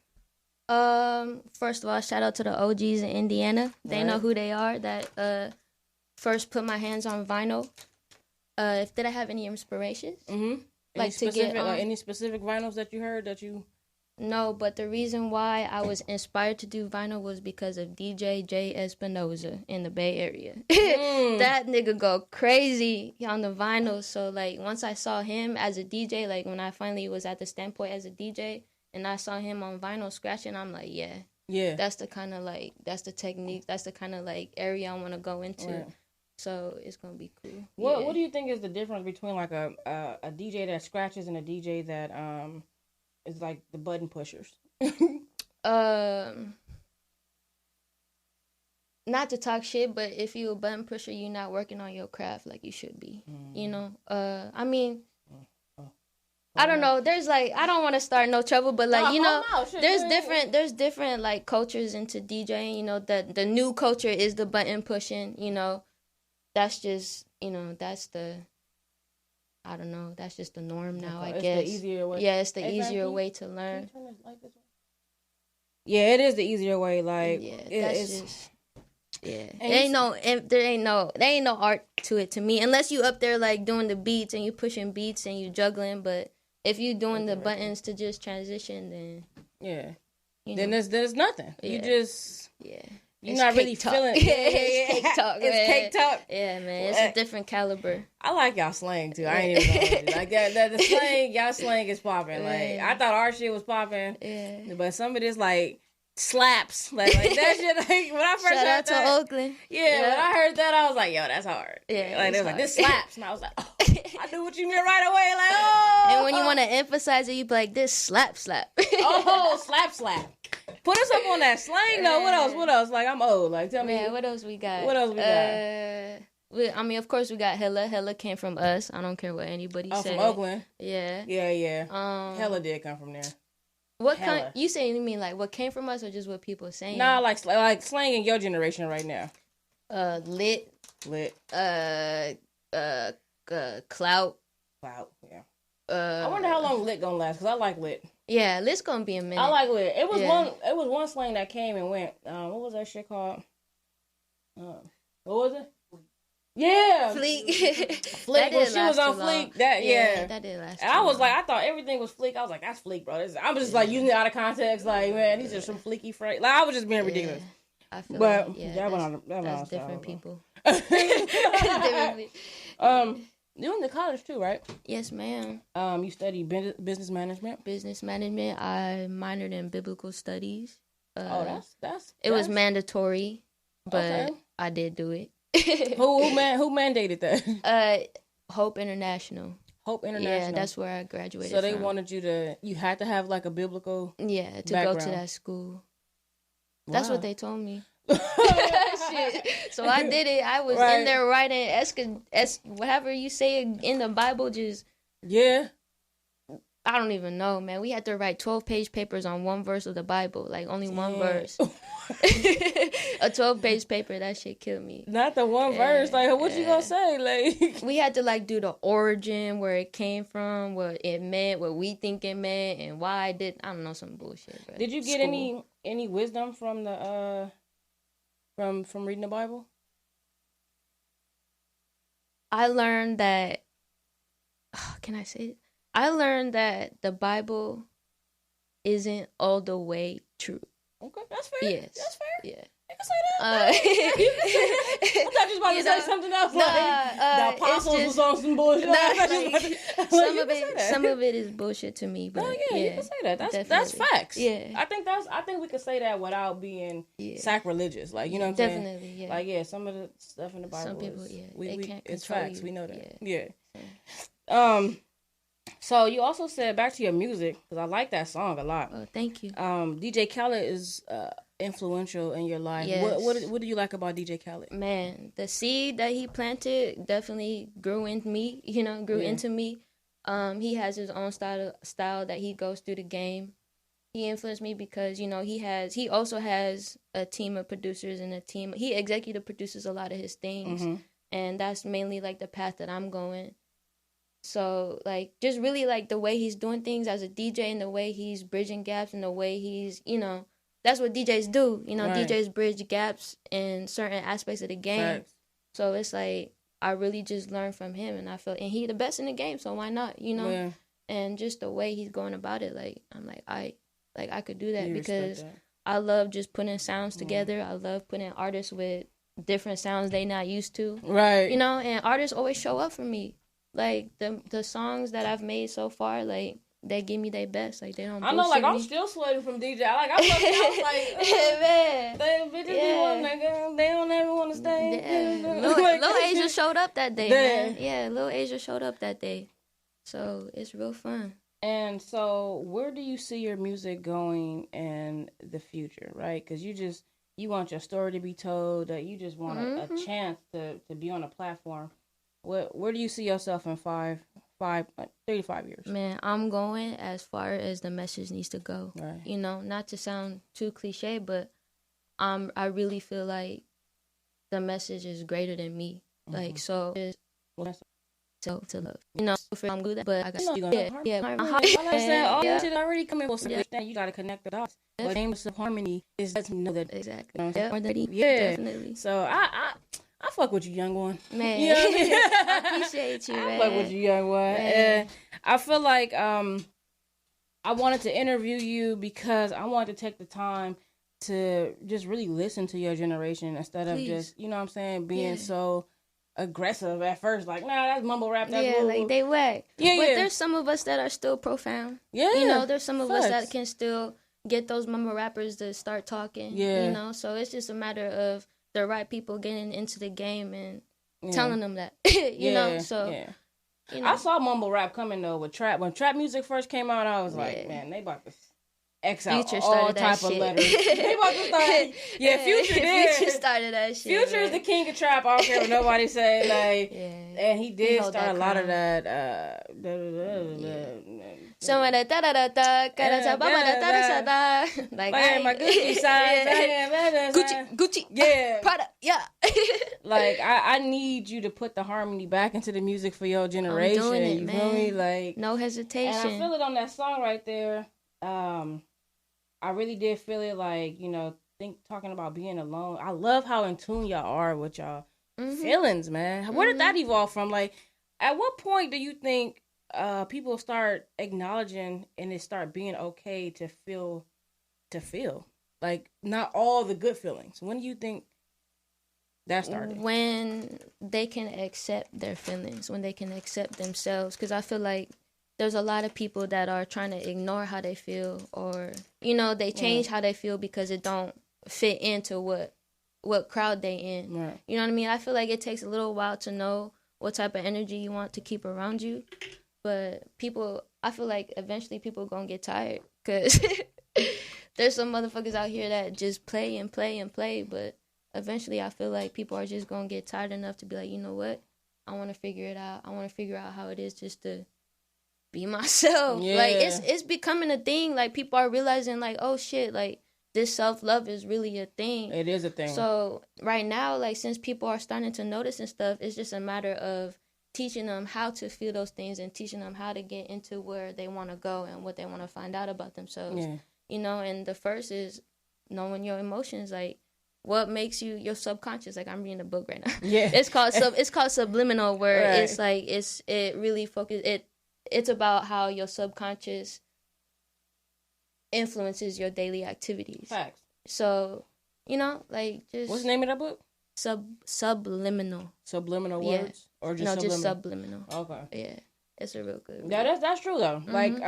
First of all, shout out to the OGs in Indiana. They know who they are. That first put my hands on vinyl. Did I have any inspirations? Like to get any specific vinyls that you heard that you? No, but the reason why I was inspired to do vinyl was because of DJ J Espinoza in the Bay Area. That nigga go crazy on the vinyl. So, like, once I saw him as a DJ, like, when I finally was at the standpoint as a DJ, and I saw him on vinyl scratching, I'm like, yeah. That's the kind of, like, that's the technique, that's the kind of, like, area I want to go into. Right. So, it's going to be cool. What do you think is the difference between, like, a DJ that scratches and a DJ that, it's like the button pushers? Not to talk shit, but if you a button pusher, you're not working on your craft like you should be. You know? I mean, I don't know. There's like, I don't want to start no trouble, but like, you know, there's different like cultures into DJing. You know, the new culture is the button pushing. You know, that's just, you know, that's the, I don't know. That's just the norm now, I guess. It's the easier way. Yeah, it's the easier way to learn. Yeah, it is the easier way. Like, Yeah, it's just. Yeah, there ain't no art to it to me unless you up there like doing the beats and you pushing beats and you juggling. But if you doing the buttons to just transition, then then there's nothing. Yeah. You just you're It's not really cake talk. feeling. It's cake talk. It's man. cake talk. Yeah, man, it's a different caliber. I like y'all slang too. I ain't even gonna hold you. Like the slang, y'all slang is popping. Like I thought our shit was popping. Yeah, but some of this like. Slaps like that shit. Like when I first Shout heard out that, to Oakland. Yeah, when I heard that, I was like, "Yo, that's hard." Yeah, like they was hard. like, "This slaps," and I was like, "Oh, I knew what you meant right away." Like, oh. And when you want to emphasize it, you be like, "This slap." Oh, slap. Put us up on that slang though. What else? Like I'm old. Like tell me. Yeah, what else we got? I mean, of course, we got Hella. Hella came from us. I don't care what anybody said. From Oakland. Yeah. Hella did come from there. What kind? You saying you mean like what came from us or just what people are saying? Nah, like slang in your generation right now. Lit. Clout. Yeah. I wonder how long lit gonna last because I like lit. Yeah, lit's gonna be a minute. I like lit. It was one slang that came and went. What was that shit called? What was it? Yeah, Fleek. Fleek. When she was on Fleek, that did last. And I was like, I thought everything was Fleek. I was like, that's Fleek, bro. I was just like using it out of context. Like, man, these are some fleeky phrases. Like, I was just being ridiculous. I feel but that's different people. You went to college too, right? Yes, ma'am. You studied business management. Business management. I minored in biblical studies. That's was mandatory, but I did do it. Who mandated that? Hope International. Hope International. Yeah, that's where I graduated. So they wanted you had to have like a biblical to background. go to that school. Wow. That's what they told me. Shit. So I did it. I was in there writing whatever you say in the Bible. Just I don't even know, man. We had to write 12-page papers on one verse of the Bible, like only one verse. A 12-page paper, that shit killed me. Not the one verse. Like, what you gonna say? Like, we had to like do the origin, where it came from, what it meant, what we think it meant, and why I don't know, some bullshit. Bro. Did you get any wisdom from the from reading the Bible? I learned that. Can I say it? I learned that the Bible isn't all the way true. Okay, that's fair. Yes. That's fair. Yeah. You can say that. You can say that. I thought you was about to say something else. The apostles was on some bullshit. Some of it is bullshit to me. But you can say that. That's facts. Yeah. I think we could say that without being sacrilegious. Like, you know what I'm saying? Definitely, yeah. Like, some of the stuff in the Bible. Some people, they can't it's control facts. you. We know that. Yeah. So you also said back to your music, because I like that song a lot. Oh, thank you. DJ Khaled is influential in your life. Yes. What do you like about DJ Khaled? Man, the seed that he planted definitely grew into me. Into me. He has his own style that he goes through the game. He influenced me because he also has a team of producers and a team. He executive produces a lot of his things, and that's mainly like the path that I'm going. So, like, just really, like, the way he's doing things as a DJ and the way he's bridging gaps and the way he's, that's what DJs do. DJs bridge gaps in certain aspects of the game. Right. So, it's like, I really just learned from him, and and he the best in the game, so why not, Yeah. And just the way he's going about it, like, I'm like, I could do that because I love just putting sounds together. I love putting artists with different sounds they not used to. Right. And artists always show up for me. Like, the songs that I've made so far, like, they give me their best. Like, they don't I know, like, I'm me. still sweating from DJ. Like, I was like, man. Bitches be one nigga. They don't ever want to stay. Yeah. Lul Asia showed up that day, man. Yeah, Lul Asia showed up that day. So, it's real fun. And so, where do you see your music going in the future, right? Because you want your story to be told, that you just want a chance to be on a platform. Where do you see yourself in 35 years? Man, I'm going as far as the message needs to go. Right. Not to sound too cliche, but I really feel like the message is greater than me. Like, so to love. You know, I'm good at, but I got yeah. I said all that shit already coming with some thing. You gotta connect the dots. But names of harmony is lets me know that exactly. Yeah, definitely. So I fuck with you, young one. Man, you know what I mean? I appreciate you, man. I fuck with you, young one. And I feel like I wanted to interview you because I wanted to take the time to just really listen to your generation instead of just, you know what I'm saying, being so aggressive at first. Like, nah, that's mumble rap. That's like they whack. Yeah, but there's some of us that are still profound. Yeah. You know, there's some of us that can still get those mumble rappers to start talking. Yeah. You know, so it's just a matter of the right people getting into the game and telling them that. you know, so... Yeah. You know. I saw mumble rap coming though with trap. When trap music first came out, I was like, man, they about to X out Future all type of letters. They about to start. Yeah, Future did. Future started that shit. Future is the king of trap. I don't care what nobody say. Like, and he did start a lot of that. Some of that like my Gucci signs. Gucci, Prada, Like I need you to put the harmony back into the music for your generation. I'm doing it, you man. feel me? Like no hesitation. And I feel it on that song right there. I really did feel it, like, you know, talking about being alone. I love how in tune y'all are with y'all feelings, man. Where did that evolve from? Like, at what point do you think people start acknowledging and it start being okay to feel? Like, not all the good feelings. When do you think that started? When they can accept their feelings, when they can accept themselves. Because I feel like there's a lot of people that are trying to ignore how they feel, or, you know, they change how they feel because it don't fit into what crowd they in. Right. You know what I mean? I feel like it takes a little while to know what type of energy you want to keep around you. But I feel like eventually people gonna get tired because there's some motherfuckers out here that just play and play and play. But eventually I feel like people are just gonna get tired enough to be like, you know what? I want to figure it out. I want to figure out how it is just to be myself. Yeah. Like, it's becoming a thing. Like, people are realizing, like, oh shit, like, this self-love is really a thing. It is a thing. So right now, like, since people are starting to notice and stuff, it's just a matter of teaching them how to feel those things and teaching them how to get into where they want to go and what they want to find out about themselves. Yeah. You know, and the first is knowing your emotions. Like, what makes you your subconscious? Like, I'm reading a book right now. Yeah. It's called Subliminal, where it's like it really focuses It's about how your subconscious influences your daily activities. Facts. So, you know, like, just... What's the name of that book? Subliminal. Subliminal words? Or just subliminal? Just subliminal. Okay. Yeah. It's a real good book. Yeah, that's true, though. Mm-hmm. Like,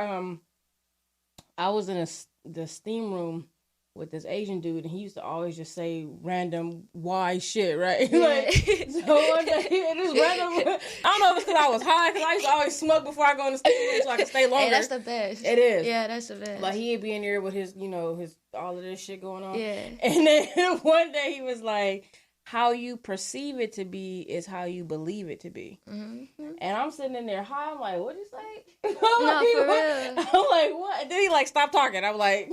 I was in the steam room with this Asian dude, and he used to always just say random wise shit, right? Yeah. Like, so one day, just random. I don't know if it's because I was high, because I used to always smoke before I go in the steam room so I can stay longer. Hey, that's the best. It is. Yeah, that's the best. Like, he'd be in there with his, you know, his all of this shit going on. Yeah. And then one day he was like, how you perceive it to be is how you believe it to be. Mm-hmm. And I'm sitting in there high. I'm like, what'd you say? No, for real. I'm like, what? And then he like stopped talking. I'm like,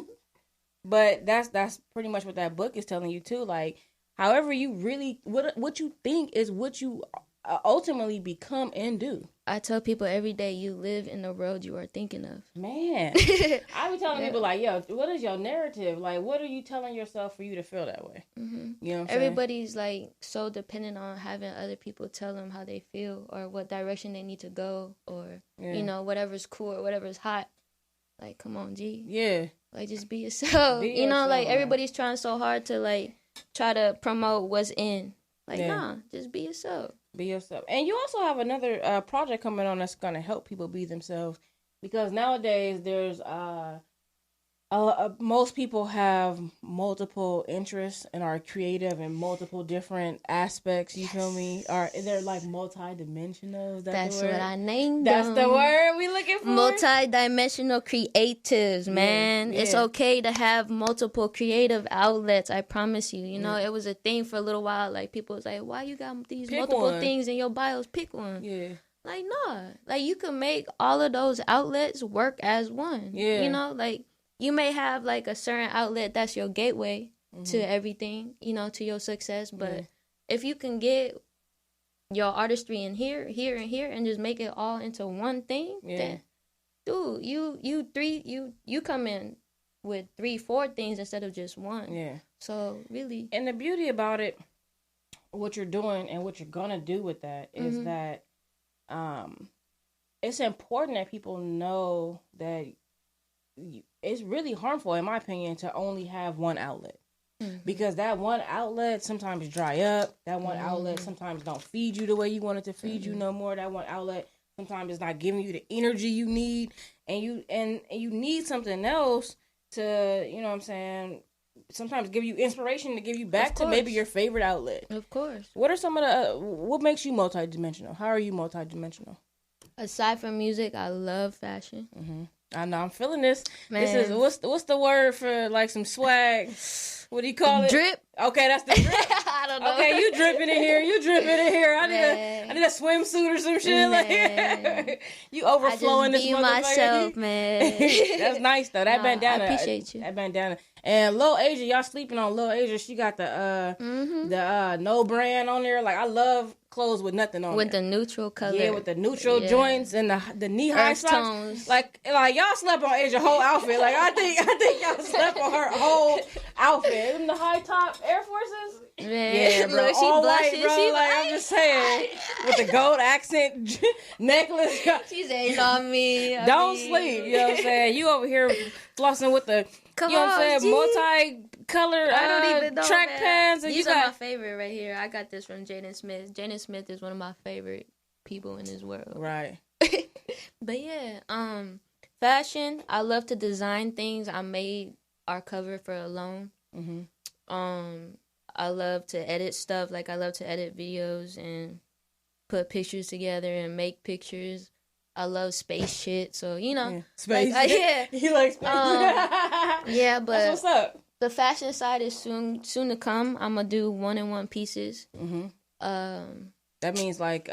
but that's pretty much what that book is telling you too. Like, however you really what you think is what you ultimately become and do. I tell people every day, you live in the world you are thinking of. Man, I be telling people like, yo, what is your narrative? Like, what are you telling yourself for you to feel that way? Mm-hmm. You know what I'm Everybody's saying? Like so dependent on having other people tell them how they feel or what direction they need to go, or you know, whatever's cool or whatever's hot. Like, come on, G. Yeah. Like, just be yourself. You know, like, everybody's trying so hard to, like, try to promote what's in. Like, nah, just be yourself. Be yourself. And you also have another project coming on that's going to help people be themselves. Because nowadays, there's most people have multiple interests and are creative in multiple different aspects. You feel me? They're like multi-dimensional. That's what I named That's them. the word we looking for. Multi-dimensional creatives, man. Yeah. It's okay to have multiple creative outlets. I promise you. You know, it was a thing for a little while. Like, people was like, "Why you got these multiple things in your bios? Pick one." Yeah. Like, nah. Like, you can make all of those outlets work as one. Yeah. You know, like, you may have, like, a certain outlet that's your gateway to everything, you know, to your success. But if you can get your artistry in here, here, and here, and just make it all into one thing, then, dude, you come in with 3-4 things instead of just one. Yeah. So really, and the beauty about it, what you're doing and what you're gonna do with that is that, it's important that people know that it's really harmful, in my opinion, to only have one outlet. Because that one outlet sometimes dry up. That one outlet sometimes don't feed you the way you want it to feed you no more. That one outlet sometimes is not giving you the energy you need, and you need something else to, you know what I'm saying, sometimes give you inspiration to give you back to maybe your favorite outlet. Of course. What are some of the what makes you multidimensional? How are you multidimensional? Aside from music, I love fashion. I know, I'm feeling this. Man. This is what's the word for like some swag? What do you call it? Drip. Okay, that's the drip. I don't know. Okay, you dripping in here. You dripping in here. I need a swimsuit or some shit. Like you overflowing this motherfucker. Myself, man. That's nice though. That bandana. I appreciate you. That bandana. And Lul Asia, y'all sleeping on Lul Asia. She got the no brand on there. Like I love clothes with nothing on with there. The neutral color. Yeah, with the neutral joints and the knee high socks. Tones. Like y'all slept on Asia's whole outfit. Like I think y'all slept on her whole outfit. Them the high top Air Forces. Man, yeah, bro. Look, she all blushing. white, bro. She like I'm just saying, with the gold accent necklace. She's ain't on me. Don't sleep. You know what I'm saying? You over here flossing with the. Come you know on, what I'm saying? Multi-color I don't even know, track pants. And these you are got my favorite right here. I got this from Jaden Smith. Jaden Smith is one of my favorite people in this world. Right. But yeah, fashion. I love to design things. I made our cover for Alone. I love to edit stuff. Like I love to edit videos and put pictures together and make pictures. I love space shit, so you know, space. Like, yeah, you like space. Yeah, but that's what's up. The fashion side is soon to come. I'm gonna do 1-in-1 pieces. That means like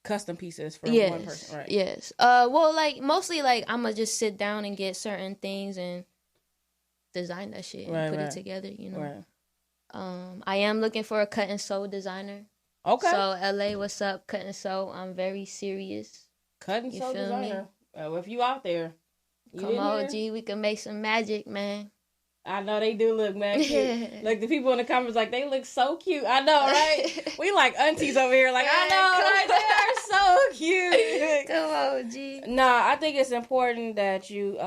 custom pieces for one person, right? Yes. Well, like mostly like I'm gonna just sit down and get certain things and design that shit and put it together. You know. Right. I am looking for a cut and sew designer. Okay. So LA, what's up? Cut and sew. I'm very serious. Cut and sew designer. If you out there, come on, G. We can make some magic, man. I know they do look mad cute. Like the people in the comments, like they look so cute. I know, right? We like aunties over here. Like I know, right? They are so cute. Come on, G. Nah, I think it's important that you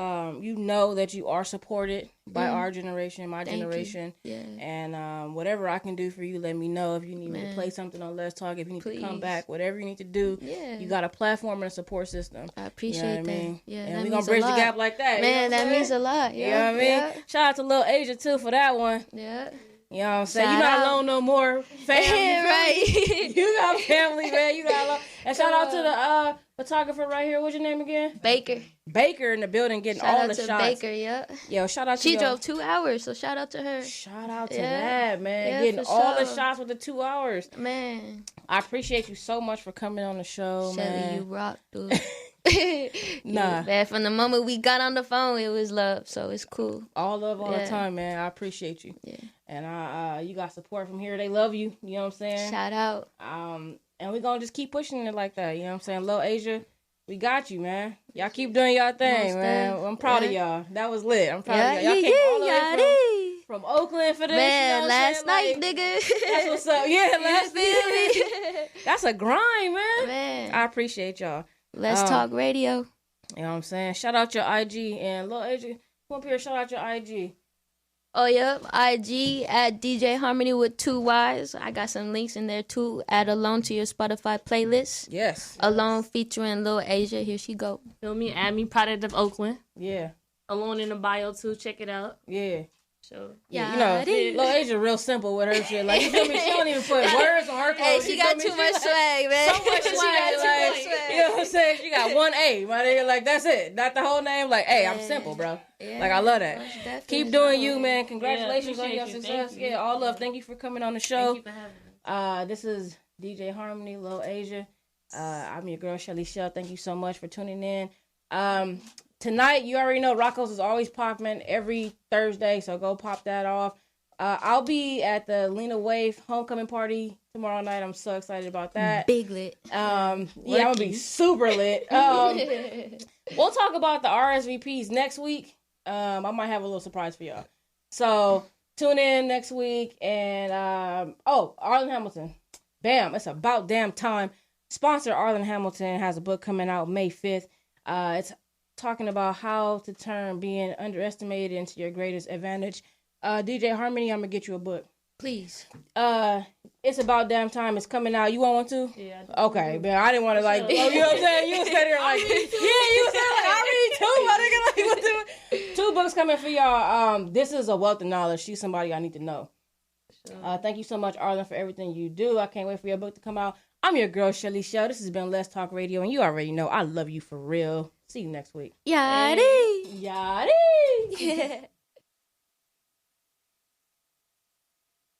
you know that you are supported by our generation, my generation. Yeah. And whatever I can do for you, let me know. If you need me to play something on LesTalk, if you need to come back, whatever you need to do. Yeah. You got a platform and a support system. I appreciate that. I mean? Yeah, and we're gonna bridge the gap like that. Man, you know that means a lot. Yeah. You know what I mean? Yeah. Shout out to Lul Asia too for that one. Yeah. You know what I'm saying? You're not alone no more. Family. Right. You got family, man. You got alone. And shout out to the photographer right here. What's your name again? Baker in the building getting all the shots. Shout out to Baker, yeah. Yo, shout out to She drove 2 hours, so shout out to her. Shout out to that, man. Yeah, getting all the shots with the 2 hours. Man. I appreciate you so much for coming on the show, man. Chelley, you rock, dude. Nah. Man, from the moment we got on the phone, it was love, so it's cool. All love all the time, man. I appreciate you. Yeah. And you got support from here. They love you. You know what I'm saying? Shout out. And we're going to just keep pushing it like that. You know what I'm saying? Lul Asia, we got you, man. Y'all keep doing y'all thing, man. I'm proud of y'all. That was lit. I'm proud of y'all. Y'all came all the way from Oakland for this. Man, you know last night, like, nigga. That's what's up. Yeah, last night. That's a grind, man. Man. I appreciate y'all. LesTalk Radio. You know what I'm saying? Shout out your IG. And Lul Asia, come up here, shout out your IG. Oh, yep. IG at DJ Harmonyy with 2 Ys. I got some links in there, too. Add Alone to your Spotify playlist. Yes. Alone featuring Lul Asia. Here she go. Feel me? Add me, product of Oakland. Yeah. Alone in the bio, too. Check it out. Yeah. So, yeah, you know, Lul Asia real simple with her shit. Like, you feel me? She don't even put words on her clothes. Hey, she got too much swag, man. So much swag. You know what I'm saying? She got 1 A, my nigga. Like, that's it. Not the whole name. Like, hey, I'm simple, bro. Yeah. Like, I love that. Keep doing you, man. Congratulations on your success. Yeah, all love. Thank you for coming on the show. Thank you for having me. This is DJ Harmonyy, Lul Asia. I'm your girl, Chelley Chelle. Thank you so much for tuning in. Tonight, you already know Rocco's is always popping every Thursday, so go pop that off. I'll be at the Lena Waithe homecoming party tomorrow night. I'm so excited about that. Big lit. Yeah, I'm gonna be super lit. We'll talk about the RSVPs next week. I might have a little surprise for y'all. So tune in next week. And Arlen Hamilton. Bam! It's about damn time. Sponsor Arlen Hamilton has a book coming out May 5th. It's talking about how to turn being underestimated into your greatest advantage. DJ Harmonyy, I'm gonna get you a book. Please. It's about damn time. It's coming out. You want one too? Yeah. Okay, but I didn't want to like. Oh, you know what I'm saying? You was sitting there like, you was like, I read too. Like, 2 books coming for y'all. This is a wealth of knowledge. She's somebody I need to know. Thank you so much, Arlen, for everything you do. I can't wait for your book to come out. I'm your girl, Chelley Chelle. This has been LesTalk Radio, and you already know I love you for real. See you next week. Yachty. Yachty.